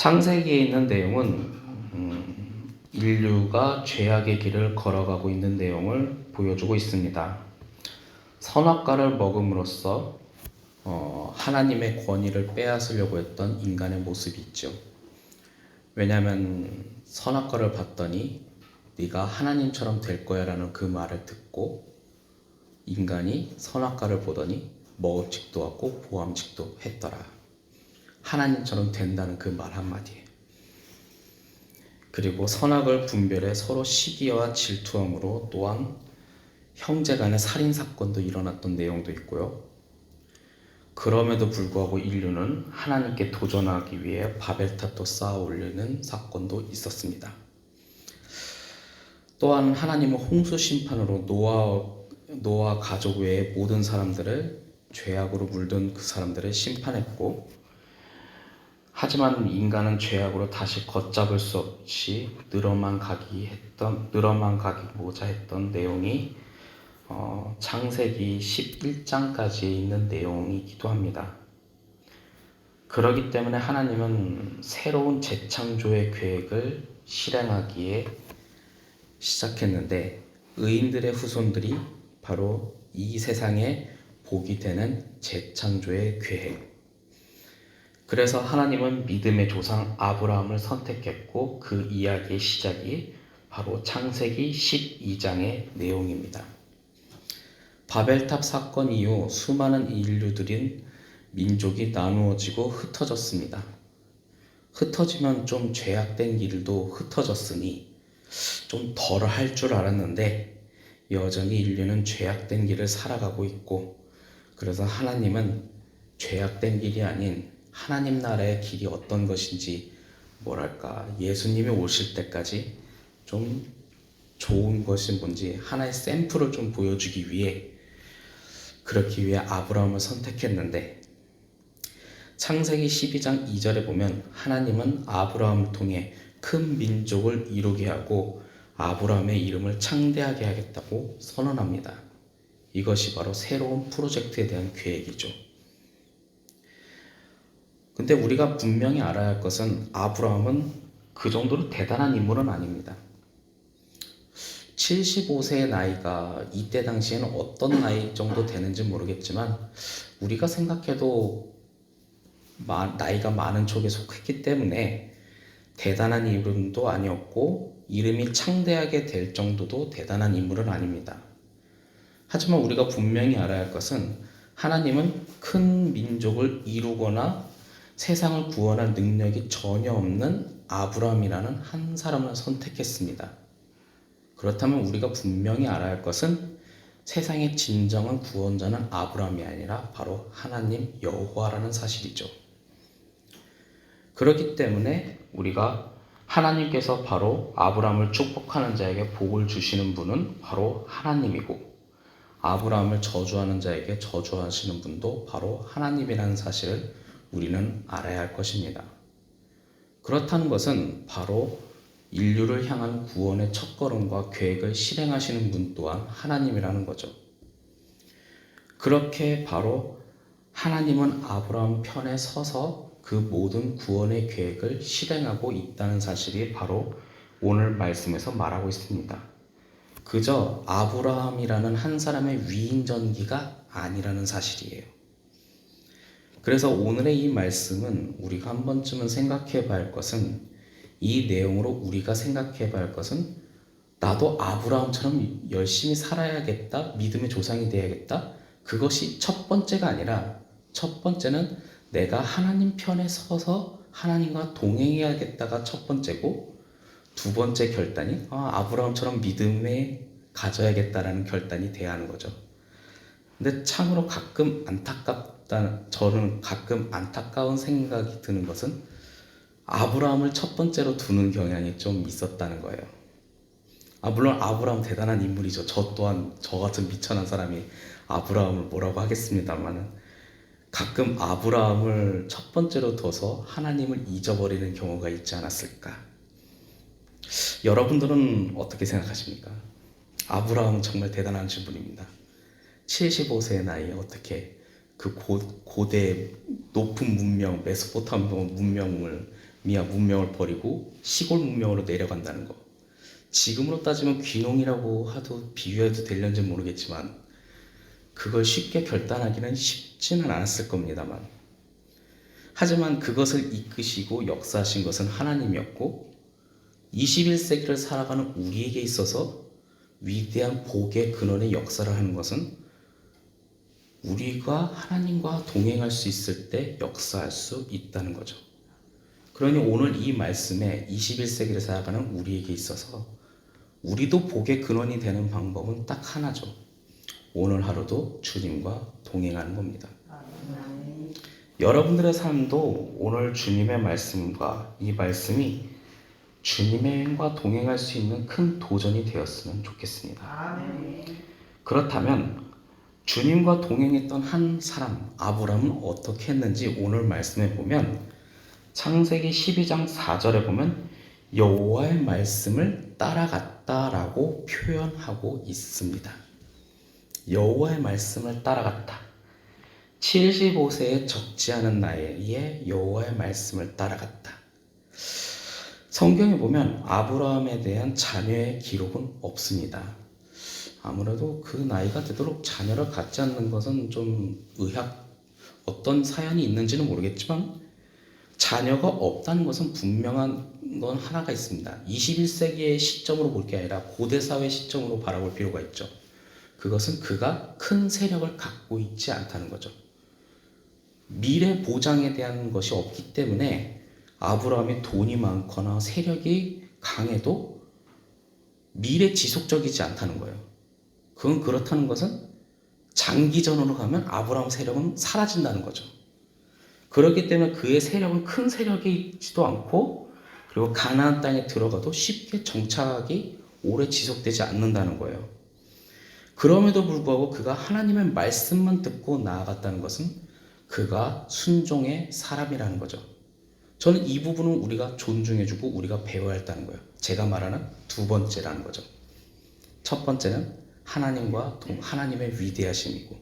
창세기에 있는 내용은 인류가 죄악의 길을 걸어가고 있는 내용을 보여주고 있습니다. 선악과를 먹음으로써 하나님의 권위를 빼앗으려고 했던 인간의 모습이 있죠. 왜냐하면 선악과를 봤더니 네가 하나님처럼 될 거야 라는 그 말을 듣고 인간이 선악과를 보더니 먹음직도 하고 보암직도 했더라. 하나님처럼 된다는 그 말 한마디에. 그리고 선악을 분별해 서로 시기와 질투함으로 또한 형제 간의 살인사건도 일어났던 내용도 있고요. 그럼에도 불구하고 인류는 하나님께 도전하기 위해 바벨탑도 쌓아 올리는 사건도 있었습니다. 또한 하나님은 홍수 심판으로 노아 가족 외의 모든 사람들을 죄악으로 물든 그 사람들을 심판했고, 하지만 인간은 죄악으로 다시 걷잡을 수 없이 늘어만 가기고자 했던 내용이 창세기 11장까지 있는 내용이기도 합니다. 그렇기 때문에 하나님은 새로운 재창조의 계획을 실행하기에 시작했는데, 의인들의 후손들이 바로 이 세상에 복이 되는 재창조의 계획. 그래서 하나님은 믿음의 조상 아브라함을 선택했고, 그 이야기의 시작이 바로 창세기 12장의 내용입니다. 바벨탑 사건 이후 수많은 인류들인 민족이 나누어지고 흩어졌습니다. 흩어지면 좀 죄악된 길도 흩어졌으니 좀 덜 할 줄 알았는데 여전히 인류는 죄악된 길을 살아가고 있고, 그래서 하나님은 죄악된 길이 아닌 하나님 나라의 길이 어떤 것인지, 예수님이 오실 때까지 좀 좋은 것이 뭔지 하나의 샘플을 좀 보여주기 위해, 그렇기 위해 아브라함을 선택했는데, 창세기 12장 2절에 보면 하나님은 아브라함을 통해 큰 민족을 이루게 하고 아브라함의 이름을 창대하게 하겠다고 선언합니다. 이것이 바로 새로운 프로젝트에 대한 계획이죠. 근데 우리가 분명히 알아야 할 것은 아브라함은 그 정도로 대단한 인물은 아닙니다. 75세의 나이가 이때 당시에는 어떤 나이 정도 되는지 모르겠지만, 우리가 생각해도 나이가 많은 촉에 속했기 때문에 대단한 이름도 아니었고, 이름이 창대하게 될 정도도 대단한 인물은 아닙니다. 하지만 우리가 분명히 알아야 할 것은 하나님은 큰 민족을 이루거나 세상을 구원할 능력이 전혀 없는 아브라함이라는 한 사람을 선택했습니다. 그렇다면 우리가 분명히 알아야 할 것은 세상의 진정한 구원자는 아브라함이 아니라 바로 하나님 여호와라는 사실이죠. 그렇기 때문에 우리가 하나님께서 바로 아브라함을 축복하는 자에게 복을 주시는 분은 바로 하나님이고, 아브라함을 저주하는 자에게 저주하시는 분도 바로 하나님이라는 사실을 우리는 알아야 할 것입니다. 그렇다는 것은 바로 인류를 향한 구원의 첫걸음과 계획을 실행하시는 분 또한 하나님이라는 거죠. 그렇게 바로 하나님은 아브라함 편에 서서 그 모든 구원의 계획을 실행하고 있다는 사실이 바로 오늘 말씀에서 말하고 있습니다. 그저 아브라함이라는 한 사람의 위인전기가 아니라는 사실이에요. 그래서 오늘의 이 말씀은 우리가 한 번쯤은 생각해 봐야 할 것은, 이 내용으로 우리가 생각해 봐야 할 것은, 나도 아브라함처럼 열심히 살아야겠다, 믿음의 조상이 되어야겠다, 그것이 첫 번째가 아니라, 첫 번째는 내가 하나님 편에 서서 하나님과 동행해야겠다가 첫 번째고, 두 번째 결단이 아브라함처럼 믿음에 가져야겠다라는 결단이 돼야 하는 거죠. 근데 참으로 저는 가끔 안타까운 생각이 드는 것은 아브라함을 첫 번째로 두는 경향이 좀 있었다는 거예요. 물론 아브라함 대단한 인물이죠. 저 또한 저 같은 미천한 사람이 아브라함을 뭐라고 하겠습니다만, 가끔 아브라함을 첫 번째로 둬서 하나님을 잊어버리는 경우가 있지 않았을까. 여러분들은 어떻게 생각하십니까? 아브라함은 정말 대단한 분입니다. 75세의 나이에 어떻게 그 고대 높은 문명, 메소포타미아 문명을 문명을 버리고 시골 문명으로 내려간다는 거. 지금으로 따지면 귀농이라고 하도 비유해도 되려는지 모르겠지만 그걸 쉽게 결단하기는 쉽지는 않았을 겁니다만, 하지만 그것을 이끄시고 역사하신 것은 하나님이었고 21세기를 살아가는 우리에게 있어서 위대한 복의 근원의 역사를 하는 것은 우리가 하나님과 동행할 수 있을 때 역사할 수 있다는 거죠. 그러니 오늘 이 말씀에 21세기를 살아가는 우리에게 있어서 우리도 복의 근원이 되는 방법은 딱 하나죠. 오늘 하루도 주님과 동행하는 겁니다. 여러분들의 삶도 오늘 주님의 말씀과 이 말씀이 주님과 동행할 수 있는 큰 도전이 되었으면 좋겠습니다. 그렇다면 주님과 동행했던 한 사람 아브라함은 어떻게 했는지 오늘 말씀에 보면 창세기 12장 4절에 보면 여호와의 말씀을 따라갔다라고 표현하고 있습니다. 여호와의 말씀을 따라갔다. 75세에 적지 않은 나이에 여호와의 말씀을 따라갔다. 성경에 보면 아브라함에 대한 자녀의 기록은 없습니다. 아무래도 그 나이가 되도록 자녀를 갖지 않는 것은 좀 어떤 사연이 있는지는 모르겠지만 자녀가 없다는 것은 분명한 건 하나가 있습니다. 21세기의 시점으로 볼 게 아니라 고대사회 시점으로 바라볼 필요가 있죠. 그것은 그가 큰 세력을 갖고 있지 않다는 거죠. 미래 보장에 대한 것이 없기 때문에 아브라함이 돈이 많거나 세력이 강해도 미래 지속적이지 않다는 거예요. 그건 그렇다는 것은 장기전으로 가면 아브라함 세력은 사라진다는 거죠. 그렇기 때문에 그의 세력은 큰 세력이 있지도 않고 그리고 가나안 땅에 들어가도 쉽게 정착이 오래 지속되지 않는다는 거예요. 그럼에도 불구하고 그가 하나님의 말씀만 듣고 나아갔다는 것은 그가 순종의 사람이라는 거죠. 저는 이 부분은 우리가 존중해주고 우리가 배워야 한다는 거예요. 제가 말하는 두 번째라는 거죠. 첫 번째는 하나님의 위대하심이고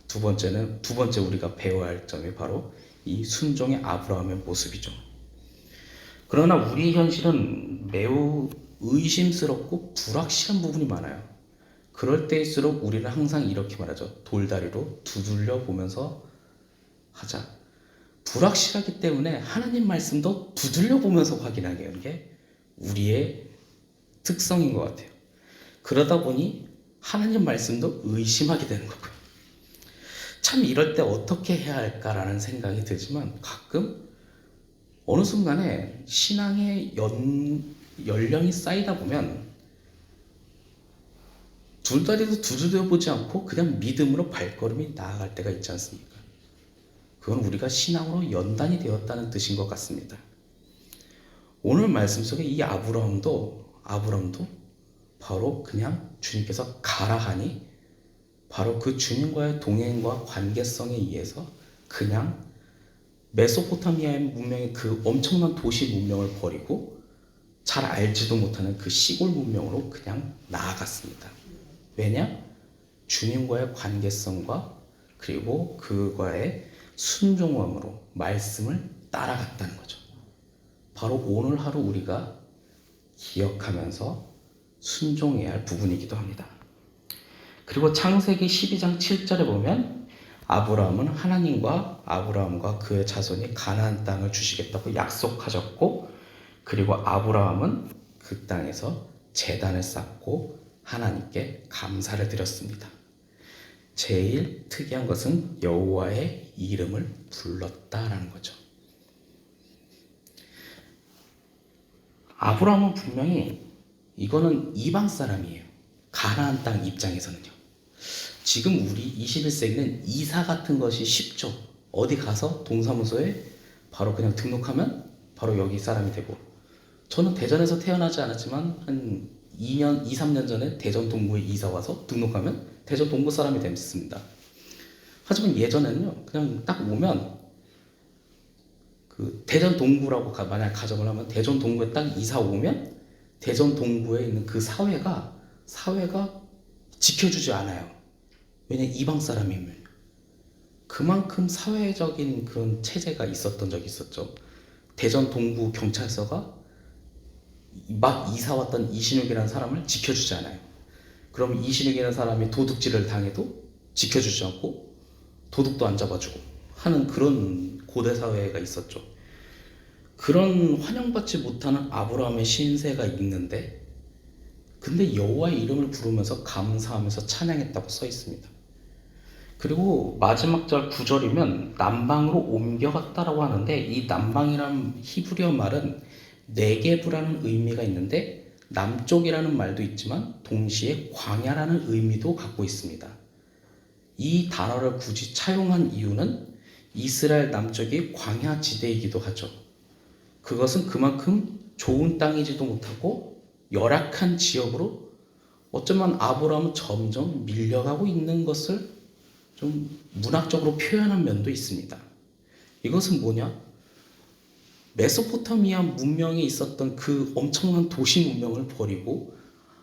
두 번째 우리가 배워야 할 점이 바로 이 순종의 아브라함의 모습이죠. 그러나 우리 현실은 매우 의심스럽고 불확실한 부분이 많아요. 그럴 때일수록 우리는 항상 이렇게 말하죠. 돌다리로 두들려 보면서 하자. 불확실하기 때문에 하나님 말씀도 두들려 보면서 확인하게 하는 게 우리의 특성인 것 같아요. 그러다 보니 하나님 말씀도 의심하게 되는 거고요. 참 이럴 때 어떻게 해야 할까라는 생각이 들지만 가끔 어느 순간에 신앙의 연령이 쌓이다 보면 둘다리도 두드려 보지 않고 그냥 믿음으로 발걸음이 나아갈 때가 있지 않습니까? 그건 우리가 신앙으로 연단이 되었다는 뜻인 것 같습니다. 오늘 말씀 속에 이 아브라함도 바로 그냥 주님께서 가라 하니 바로 그 주님과의 동행과 관계성에 의해서 그냥 메소포타미아의 문명의 그 엄청난 도시 문명을 버리고 잘 알지도 못하는 그 시골 문명으로 그냥 나아갔습니다. 왜냐? 주님과의 관계성과 그리고 그과의 순종함으로 말씀을 따라갔다는 거죠. 바로 오늘 하루 우리가 기억하면서 순종해야 할 부분이기도 합니다. 그리고 창세기 12장 7절에 보면 아브라함과 그의 자손이 가나안 땅을 주시겠다고 약속하셨고 그리고 아브라함은 그 땅에서 제단을 쌓고 하나님께 감사를 드렸습니다. 제일 특이한 것은 여호와의 이름을 불렀다라는 거죠. 아브라함은 분명히 이거는 이방 사람이에요. 가나안 땅 입장에서는요. 지금 우리 21세기는 이사 같은 것이 쉽죠. 어디 가서 동사무소에 바로 그냥 등록하면 바로 여기 사람이 되고, 저는 대전에서 태어나지 않았지만 한 2, 3년 전에 대전 동구에 이사 와서 등록하면 대전 동구 사람이 됐습니다. 하지만 예전에는요, 그냥 딱 오면 그 대전 동구라고 만약 가정을 하면 대전 동구에 딱 이사 오면 대전 동구에 있는 그 사회가 지켜주지 않아요. 왜냐, 이방 사람이면. 그만큼 사회적인 그런 체제가 있었던 적이 있었죠. 대전 동부 경찰서가 막 이사 왔던 이신욱이라는 사람을 지켜주지 않아요. 그럼 이신욱이라는 사람이 도둑질을 당해도 지켜주지 않고 도둑도 안 잡아주고 하는 그런 고대 사회가 있었죠. 그런 환영받지 못하는 아브라함의 신세가 있는데, 근데 여호와의 이름을 부르면서 감사하면서 찬양했다고 써 있습니다. 그리고 마지막 절 9절이면 남방으로 옮겨갔다라고 하는데, 이 남방이라는 히브리어 말은 네게브라는 의미가 있는데 남쪽이라는 말도 있지만 동시에 광야라는 의미도 갖고 있습니다. 이 단어를 굳이 차용한 이유는 이스라엘 남쪽이 광야 지대이기도 하죠. 그것은 그만큼 좋은 땅이지도 못하고 열악한 지역으로 어쩌면 아브라함은 점점 밀려가고 있는 것을 좀 문학적으로 표현한 면도 있습니다. 이것은 뭐냐? 메소포타미아 문명에 있었던 그 엄청난 도시 문명을 버리고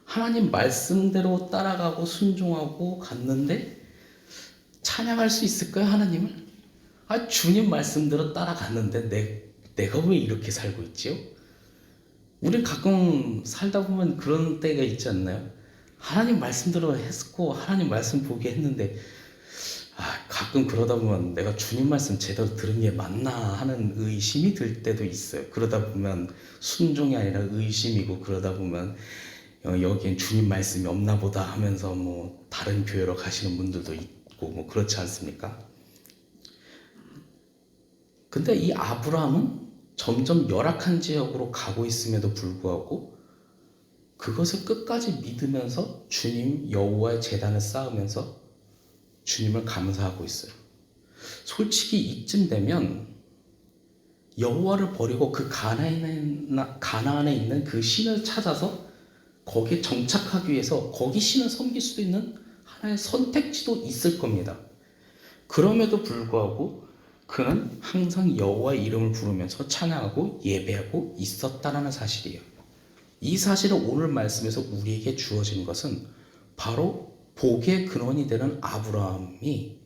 하나님 말씀대로 따라가고 순종하고 갔는데 찬양할 수 있을까요, 하나님을? 주님 말씀대로 따라갔는데 내가 왜 이렇게 살고 있지요? 우린 가끔 살다 보면 그런 때가 있지 않나요? 하나님 말씀대로 했고 하나님 말씀 보게 했는데 가끔 그러다 보면 내가 주님 말씀 제대로 들은 게 맞나 하는 의심이 들 때도 있어요. 그러다 보면 순종이 아니라 의심이고, 그러다 보면 여기엔 주님 말씀이 없나 보다 하면서 뭐 다른 교회로 가시는 분들도 있고 뭐 그렇지 않습니까? 근데 이 아브라함은 점점 열악한 지역으로 가고 있음에도 불구하고 그것을 끝까지 믿으면서 주님 여호와의 제단을 쌓으면서 주님을 감사하고 있어요. 솔직히 이쯤 되면 여호와를 버리고 그 가나안에 있는 그 신을 찾아서 거기에 정착하기 위해서 거기 신을 섬길 수도 있는 하나의 선택지도 있을 겁니다. 그럼에도 불구하고 그는 항상 여호와의 이름을 부르면서 찬양하고 예배하고 있었다는 사실이에요. 이 사실은 오늘 말씀에서 우리에게 주어진 것은 바로 복의 근원이 되는 아브라함이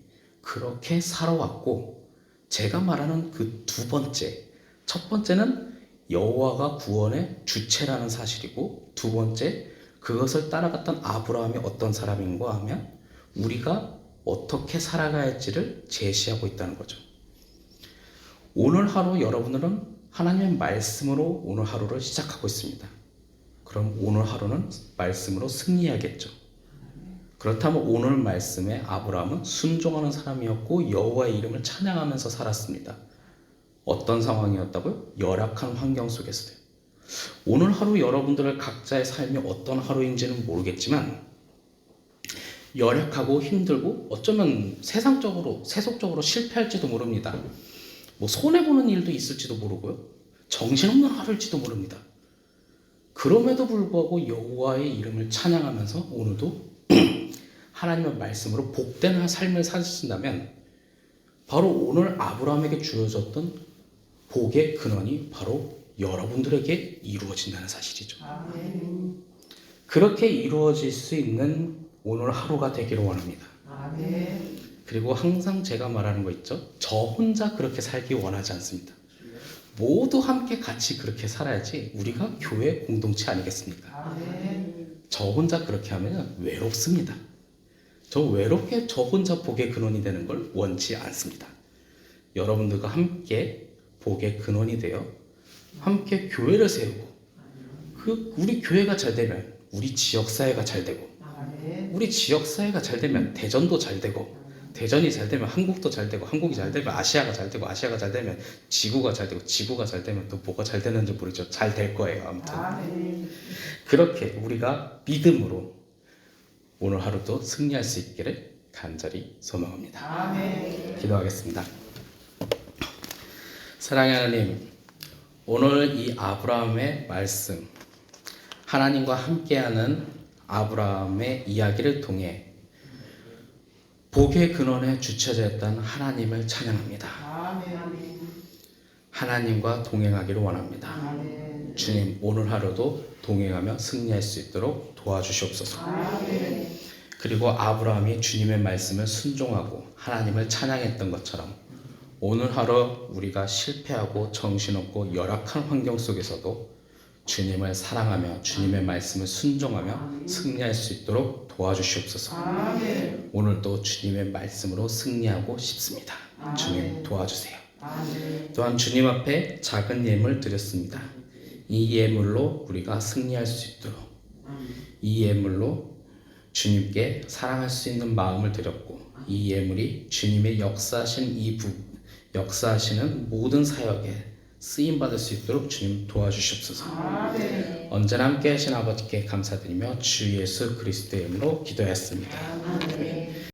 그렇게 살아왔고, 제가 말하는 그 두 번째, 첫 번째는 여호와가 구원의 주체라는 사실이고, 두 번째 그것을 따라갔던 아브라함이 어떤 사람인가 하면 우리가 어떻게 살아가야 할지를 제시하고 있다는 거죠. 오늘 하루 여러분들은 하나님의 말씀으로 오늘 하루를 시작하고 있습니다. 그럼 오늘 하루는 말씀으로 승리해야겠죠. 그렇다면 오늘 말씀에 아브라함은 순종하는 사람이었고 여호와의 이름을 찬양하면서 살았습니다. 어떤 상황이었다고요? 열악한 환경 속에서요. 오늘 하루 여러분들의 각자의 삶이 어떤 하루인지는 모르겠지만 열악하고 힘들고 어쩌면 세속적으로 실패할지도 모릅니다. 뭐 손해보는 일도 있을지도 모르고요. 정신없는 하루일지도 모릅니다. 그럼에도 불구하고 여호와의 이름을 찬양하면서 오늘도 하나님의 말씀으로 복된 삶을 사신다면 바로 오늘 아브라함에게 주어졌던 복의 근원이 바로 여러분들에게 이루어진다는 사실이죠. 아멘. 그렇게 이루어질 수 있는 오늘 하루가 되기를 원합니다. 아멘. 그리고 항상 제가 말하는 거 있죠. 저 혼자 그렇게 살기 원하지 않습니다. 모두 함께 같이 그렇게 살아야지 우리가 교회 공동체 아니겠습니까? 아멘. 저 혼자 그렇게 하면 외롭습니다. 저 외롭게 저 혼자 복의 근원이 되는 걸 원치 않습니다. 여러분들과 함께 복의 근원이 되어 함께 교회를 세우고 우리 교회가 잘 되면 우리 지역사회가 잘 되고 우리 지역사회가 잘 되면 대전도 잘 되고 대전이 잘 되면 한국도 잘 되고 한국이 잘 되면 아시아가 잘 되고 아시아가 잘 되면 지구가 잘 되고 지구가 잘 되면 또 뭐가 잘 되는지 모르죠. 잘 될 거예요. 아무튼 그렇게 우리가 믿음으로 오늘 하루도 승리할 수 있기를 간절히 소망합니다. 아멘. 기도하겠습니다. 사랑하는 하나님, 오늘 이 아브라함의 말씀, 하나님과 함께하는 아브라함의 이야기를 통해 복의 근원의 주체자였던 하나님을 찬양합니다. 아멘. 하나님과 동행하기를 원합니다. 아멘. 주님, 오늘 하루도 동행하며 승리할 수 있도록 도와주시옵소서. 아멘. 그리고 아브라함이 주님의 말씀을 순종하고 하나님을 찬양했던 것처럼 오늘 하루 우리가 실패하고 정신없고 열악한 환경 속에서도 주님을 사랑하며 주님의 말씀을 순종하며 승리할 수 있도록 도와주시옵소서. 오늘도 주님의 말씀으로 승리하고 싶습니다. 주님 도와주세요. 또한 주님 앞에 작은 예물 드렸습니다. 이 예물로 우리가 승리할 수 있도록, 이 예물로 주님께 사랑할 수 있는 마음을 드렸고, 이 예물이 주님의 역사하시는 모든 사역에 쓰임 받을 수 있도록 주님 도와주시옵소서. 언제나 함께 하신 아버지께 감사드리며 주 예수 그리스도의 이름으로 기도했습니다.